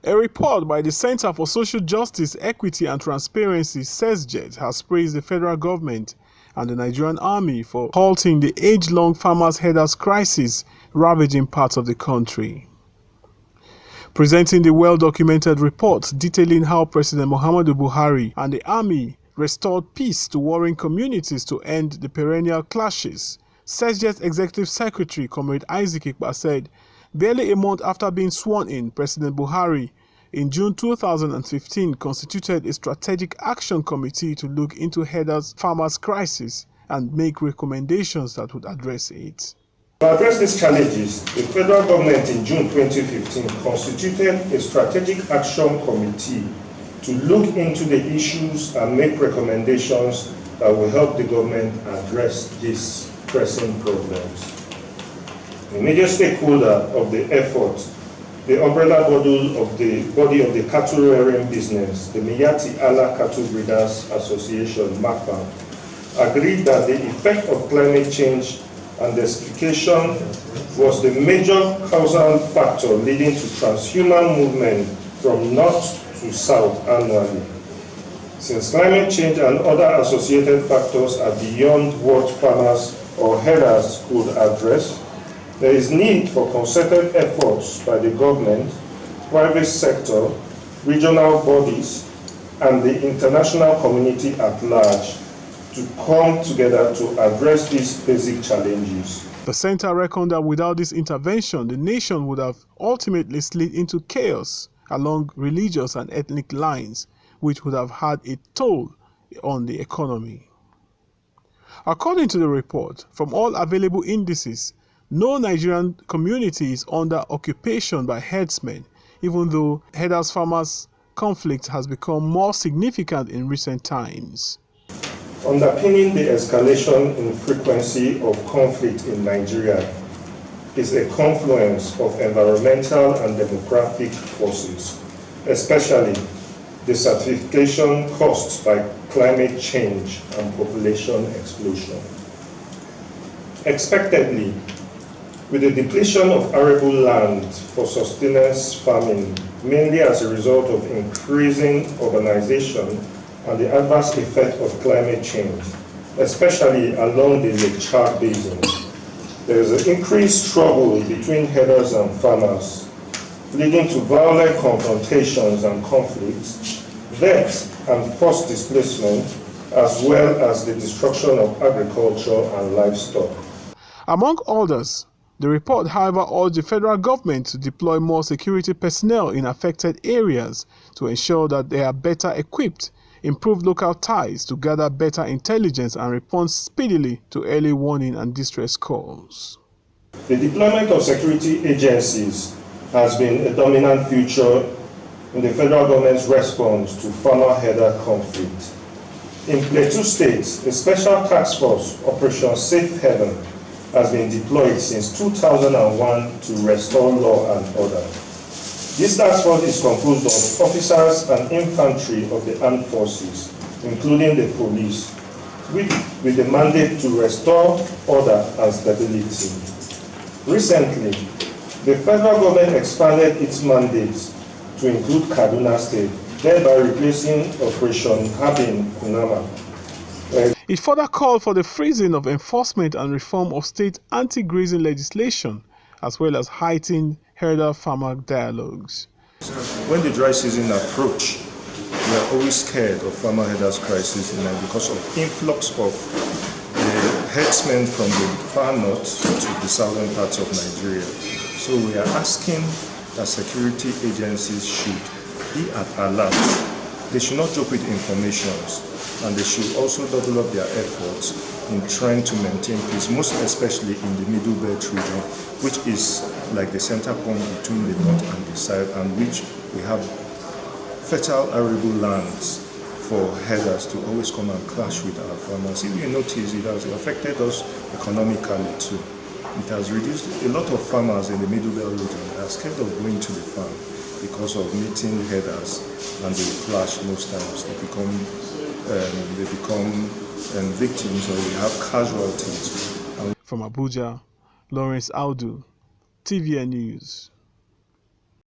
A report by the Center for Social Justice, Equity and Transparency (CESJET) has praised the federal government and the Nigerian army for halting the age-long farmers' herders crisis ravaging parts of the country. Presenting the well-documented report detailing how President Muhammadu Buhari and the army restored peace to warring communities to end the perennial clashes, CESJET Executive Secretary Comrade Isaac Ikpa said, barely a month after being sworn in, President Buhari, in June 2015, constituted a strategic action committee to look into herders' farmers' crisis and make recommendations that would address it. To address these challenges, the federal government in June 2015 constituted a strategic action committee to look into the issues and make recommendations that will help the government address these pressing problems. The major stakeholder of the effort, the umbrella body of the cattle rearing business, the Miyetti Allah Cattle Breeders Association, MACBA, agreed that the effect of climate change and desertification was the major causal factor leading to transhuman movement from north to south annually. Since climate change and other associated factors are beyond what farmers or herders could address, there is need for concerted efforts by the government, private sector, regional bodies, and the international community at large to come together to address these basic challenges. The center reckoned that without this intervention, the nation would have ultimately slid into chaos along religious and ethnic lines, which would have had a toll on the economy. According to the report, from all available indices, no Nigerian community is under occupation by herdsmen, even though herders-farmers conflict has become more significant in recent times. Underpinning the escalation in frequency of conflict in Nigeria is a confluence of environmental and demographic forces, especially the desertification caused by climate change and population explosion. Expectedly, with the depletion of arable land for sustenance farming, mainly as a result of increasing urbanization and the adverse effect of climate change, especially along the Lake Chad Basin, there is an increased struggle between herders and farmers, leading to violent confrontations and conflicts, death and forced displacement, as well as the destruction of agriculture and livestock. Among others, the report, however, urged the federal government to deploy more security personnel in affected areas to ensure that they are better equipped, improve local ties to gather better intelligence and respond speedily to early warning and distress calls. The deployment of security agencies has been a dominant feature in the federal government's response to farmer-herder conflict. In Plateau State, a special task force, Operation Safe Haven, has been deployed since 2001 to restore law and order. This task force is composed of officers and infantry of the armed forces, including the police, with the mandate to restore order and stability. Recently, the federal government expanded its mandate to include Kaduna State, thereby replacing Operation Habin Kunama. It further called for the freezing of enforcement and reform of state anti-grazing legislation, as well as heightened herder-farmer dialogues. When the dry season approaches, we are always scared of farmer-herders crisis in Nigeria because of influx of the herdsmen from the far north to the southern parts of Nigeria. So we are asking that security agencies should be at alert. They should not joke with informations, and they should also double up their efforts in trying to maintain peace, most especially in the Middle Belt region, which is like the center point between the north and the south, and which we have fertile arable lands for herders to always come and clash with our farmers. If you notice, it has affected us economically too. It has reduced a lot of farmers in the Middle Belt region are scared of going to the farm because of meeting herders, and they clash most times. They become victims, or we have casualties. From Abuja, Lawrence Audu, TVN News.